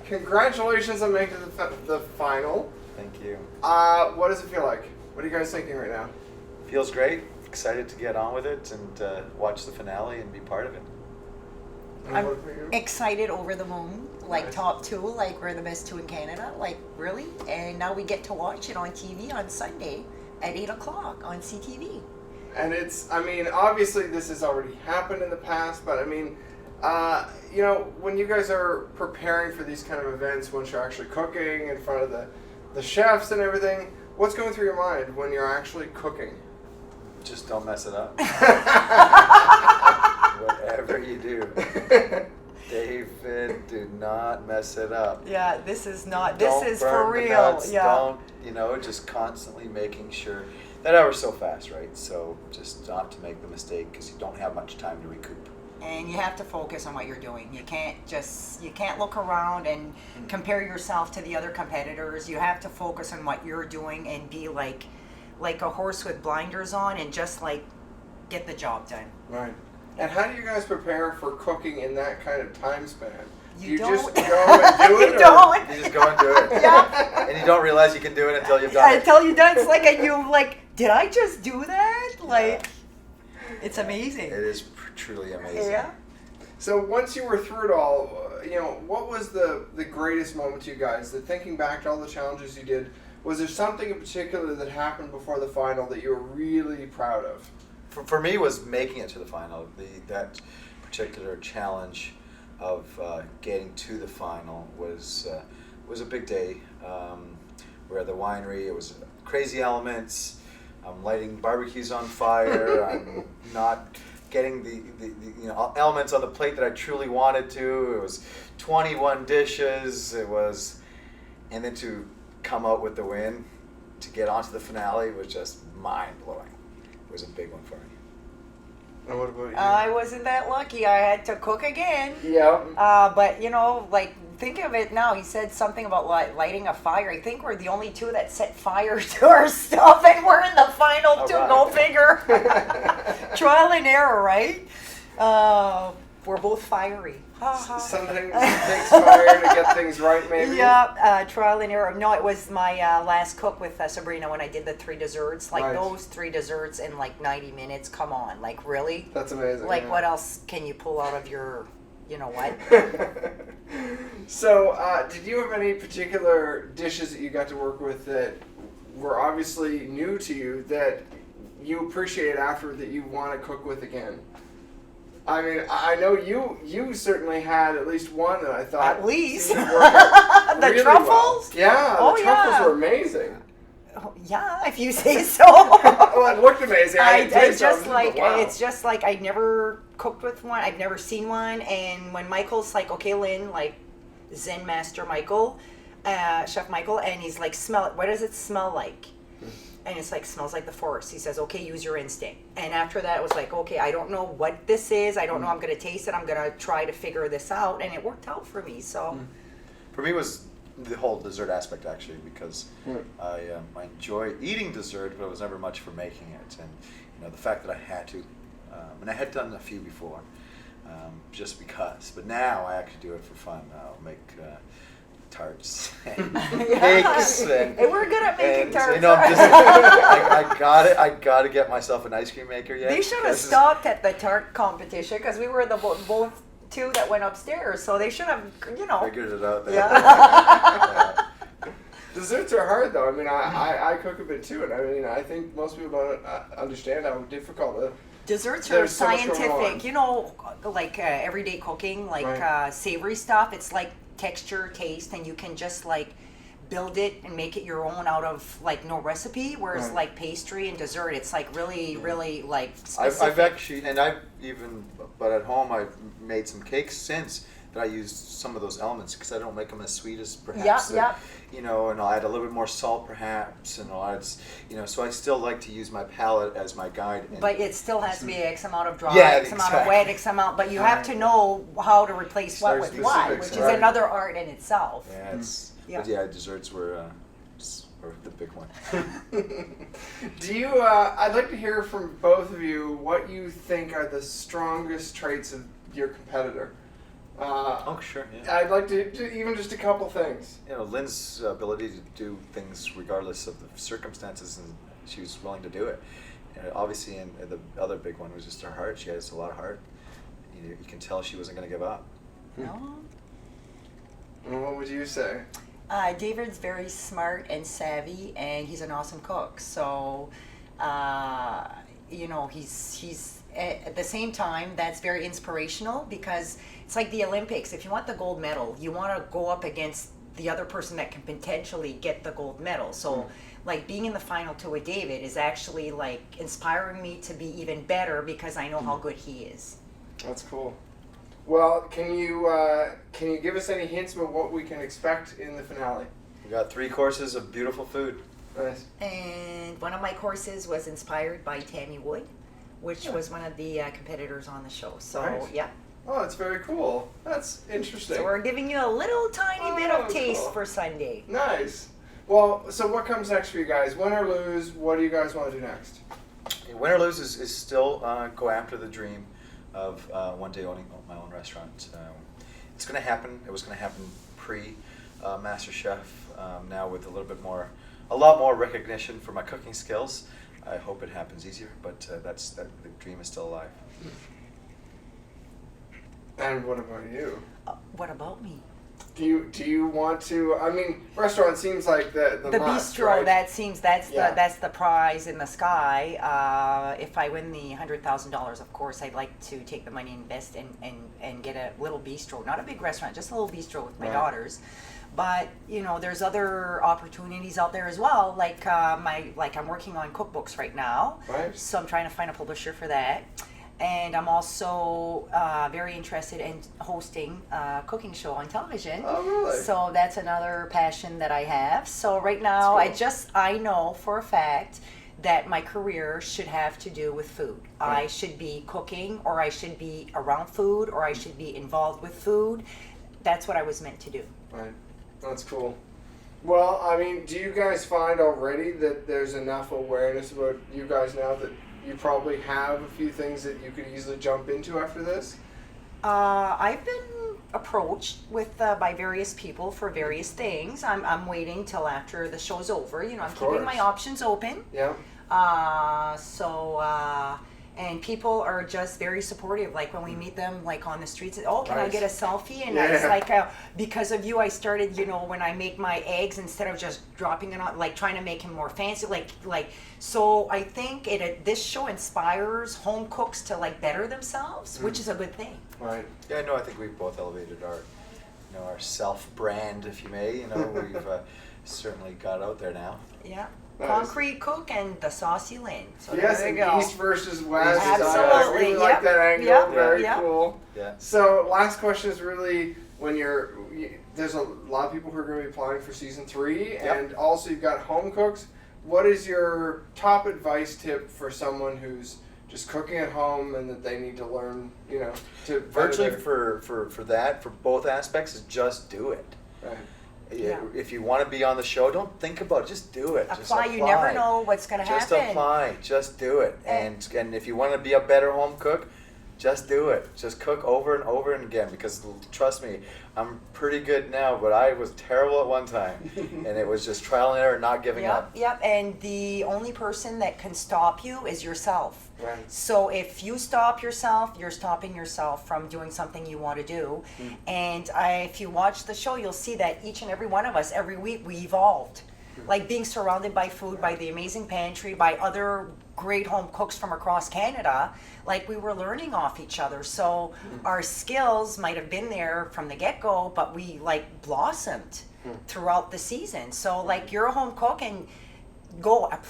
congratulations on making the final. Thank you. What does it feel like? What are you guys thinking right now? Feels great. Excited to get on with it and watch the finale and be part of it. I'm excited, over the moon, like Nice. top 2, like we're the best 2 in Canada, like really. And now we get to watch it on TV on Sunday at 8 o'clock on CTV. And it's, I mean, obviously this has already happened in the past, but I mean, when you guys are preparing for these kind of events, once you're actually cooking in front of the chefs and everything, what's going through your mind when you're actually cooking? Just don't mess it up. Whatever you do. David, do not mess it up. Yeah, this is not, Don't this is burn for the real. nuts, Yeah. Don't, just constantly making sure. That hour's so fast, right? So just not to make the mistake because you don't have much time to recoup. And you have to focus on what you're doing. You can't look around and compare yourself to the other competitors. You have to focus on what you're doing and be like a horse with blinders on and just like get the job done. Right. And how do you guys prepare for cooking in that kind of time span? You don't. Just go and do it? You don't. You just go and do it. Yeah. And you don't realize you can do it until you've done it. Until you're done, it's like did I just do that? Like, it's amazing. It is truly amazing. Yeah. So once you were through it all, what was the greatest moment to you guys? That thinking back to all the challenges you did, was there something in particular that happened before the final that you were really proud of? For me, was making it to the final. That particular challenge of getting to the final was a big day. We're at the winery. It was crazy elements. I'm lighting barbecues on fire. I'm not getting the elements on the plate that I truly wanted to. It was 21 dishes. And then to come out with the win, to get onto the finale was just mind blowing. It was a big one for me. And what about you? I wasn't that lucky. I had to cook again. Yeah. But think of it now. He said something about lighting a fire. I think we're the only 2 that set fire to our stuff, and we're in the final 2. right. Go figure. Trial and error, right? We're both fiery. Something takes fire to get things right, maybe? Yeah, trial and error. No, it was my last cook with Sabrina when I did the 3 desserts. Like, Right. those 3 desserts in 90 minutes. Come on, really? That's amazing. Like, what else can you pull out of your, what? So, did you have any particular dishes that you got to work with that were obviously new to you that you appreciate after that you want to cook with again? I mean, I know you certainly had at least one that I thought At least. seemed to work out The really truffles? well. Yeah, Oh, the truffles yeah. were amazing. Oh, yeah, if you say so. Well, it looked amazing. I didn't taste them, but wow. It's just like I never cooked with one. I've never seen one. And when Michael's like, okay, Lynn, Zen Master Michael, Chef Michael, and he's like, smell it. What does it smell like? And it's like, smells like the forest. He says, okay, use your instinct. And after that, it was like, okay, I don't know what this is. I don't know. I'm going to taste it. I'm going to try to figure this out. And it worked out for me. So, For me, it was the whole dessert aspect, actually, because I enjoy eating dessert, but it was never much for making it. And the fact that I had to, and I had done a few before, just because. But now I actually do it for fun. I'll make tarts and cakes, and we're good at making tarts. I gotta get myself an ice cream maker yet. They should have stopped at the tart competition because we were the both 2 that went upstairs. So they should have, figured it out there. Yeah. Desserts are hard, though. I mean, I cook a bit too, and I mean, I think most people don't understand how difficult Desserts are There's so much going scientific. on. Everyday cooking, Right. Savory stuff. It's like texture, taste, and you can just build it and make it your own out of no recipe. Whereas Right. pastry and dessert, it's really specific. I've actually, but at home I've made some cakes since that I used some of those elements because I don't make them as sweet as perhaps. Yeah. And I'll add a little bit more salt perhaps, and I'll add, so I still like to use my palate as my guide. But it still has to be X amount of dry, Yeah, X amount of wet, X amount. But you have to know how to replace what Very with what, specific, which is right. another art in itself. Yeah, Yeah. But yeah, desserts were the big one. Do you? I'd like to hear from both of you what you think are the strongest traits of your competitor. Oh, sure. Yeah. I'd like to even just a couple things. You know, Lynn's ability to do things regardless of the circumstances, and she was willing to do it. And obviously, and the other big one was just her heart. She has a lot of heart. You can tell she wasn't going to give up. No. And what would you say? David's very smart and savvy, and he's an awesome cook. So, you know, he's at the same time, that's very inspirational because it's like the Olympics. If you want the gold medal, you want to go up against the other person that can potentially get the gold medal. So, like being in the final two with David is actually like inspiring me to be even better because I know how good he is. That's cool. Well, can you give us any hints about what we can expect in the finale? We got 3 courses of beautiful food. Nice. And one of my courses was inspired by Tammy Wood, which was one of the competitors on the show. So, Nice. yeah. Oh, that's very cool. That's interesting. So we're giving you a little tiny bit of taste cool. for Sunday. Nice. Well, so what comes next for you guys? Win or lose, what do you guys want to do next? Win or lose is still go after the dream of one day owning my own restaurant. It's going to happen. It was going to happen pre-MasterChef. Now with a lot more recognition for my cooking skills. I hope it happens easier, but the dream is still alive. And what about you? What about me? Do you want to? I mean, restaurant seems like the must, bistro. right? That's the prize in the sky. If I win the $100,000, of course, I'd like to take the money, invest, and get a little bistro, not a big restaurant, just a little bistro with my daughters. But you know, there's other opportunities out there as well. Like I'm working on cookbooks right now, Right. so I'm trying to find a publisher for that. And I'm also very interested in hosting a cooking show on television. Oh, really? So that's another passion that I have. So right now, That's cool. I know for a fact that my career should have to do with food. Right. I should be cooking, or I should be around food, or I should be involved with food. That's what I was meant to do. Right. That's cool. Well, I mean, do you guys find already that there's enough awareness about you guys now that you probably have a few things that you could easily jump into after this? I've been approached with by various people for various things. I'm waiting till after the show's over. You know, I'm keeping my options open. Yeah. And people are just very supportive. Like when we meet them, like on the streets, oh, can I Nice. get a selfie? And Yeah. it's like, because of you, I started, you know, when I make my eggs, instead of just dropping it on, like trying to make him more fancy, so I think this show inspires home cooks to like better themselves, which is a good thing. Right. Yeah, no, I think we've both elevated our self-brand, if you may. You know, we've certainly got out there now. Yeah. Nice. Concrete cook and the saucy Lynn. So Yes, there and you go. East versus West. Absolutely. I really like that angle. Yep. Very Yep. cool. Yeah. So, last question is really there's a lot of people who are going to be applying for season 3, Yep. and also you've got home cooks. What is your top advice tip for someone who's just cooking at home and that they need to learn, you know, to Virtually better for both aspects is just do it. Right. Yeah. If you want to be on the show, don't think about it. Just do it. Just Apply. You never know what's going to Just happen. apply. Just do it. And if you want to be a better home cook, just do it. Just cook over and over and again. Because trust me, I'm pretty good now, but I was terrible at one time, and it was just trial and error, not giving up. Yep. And the only person that can stop you is yourself. Right. So if you stop yourself, you're stopping yourself from doing something you want to do. And if you watch the show, you'll see that each and every one of us, every week, we evolved. Like being surrounded by food, by the amazing pantry, by other great home cooks from across Canada, like we were learning off each other. So our skills might have been there from the get-go, but we like blossomed throughout the season. So like you're a home cook and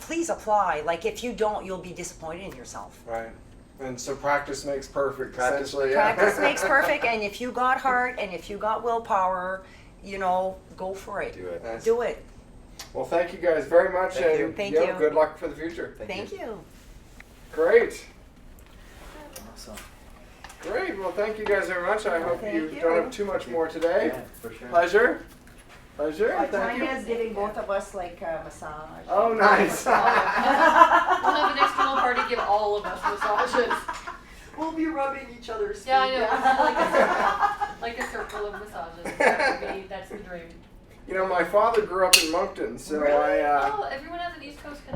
please apply. Like if you don't, you'll be disappointed in yourself. Right. And so practice makes perfect, Practice- essentially. Yeah. Practice makes perfect, and if you got heart and if you got willpower, you know, go for it. Do it. Nice. Do it. Well, thank you guys very much, Thank you. and Thank yo, you. good luck for the future. Thank you. Great. Awesome. Great. Well, thank you guys very much. I hope Thank you you. don't have too much more today. Yeah, for sure. Pleasure. Pleasure. Thank you. Tanya's giving both of us like a massage. Oh, nice. We'll have an external party give all of us massages. We'll be rubbing each other's Yeah, I know. Like Like a circle of massages. That's the dream. You know, my father grew up in Moncton, so Really? I. Oh, everyone has an East Coast connection.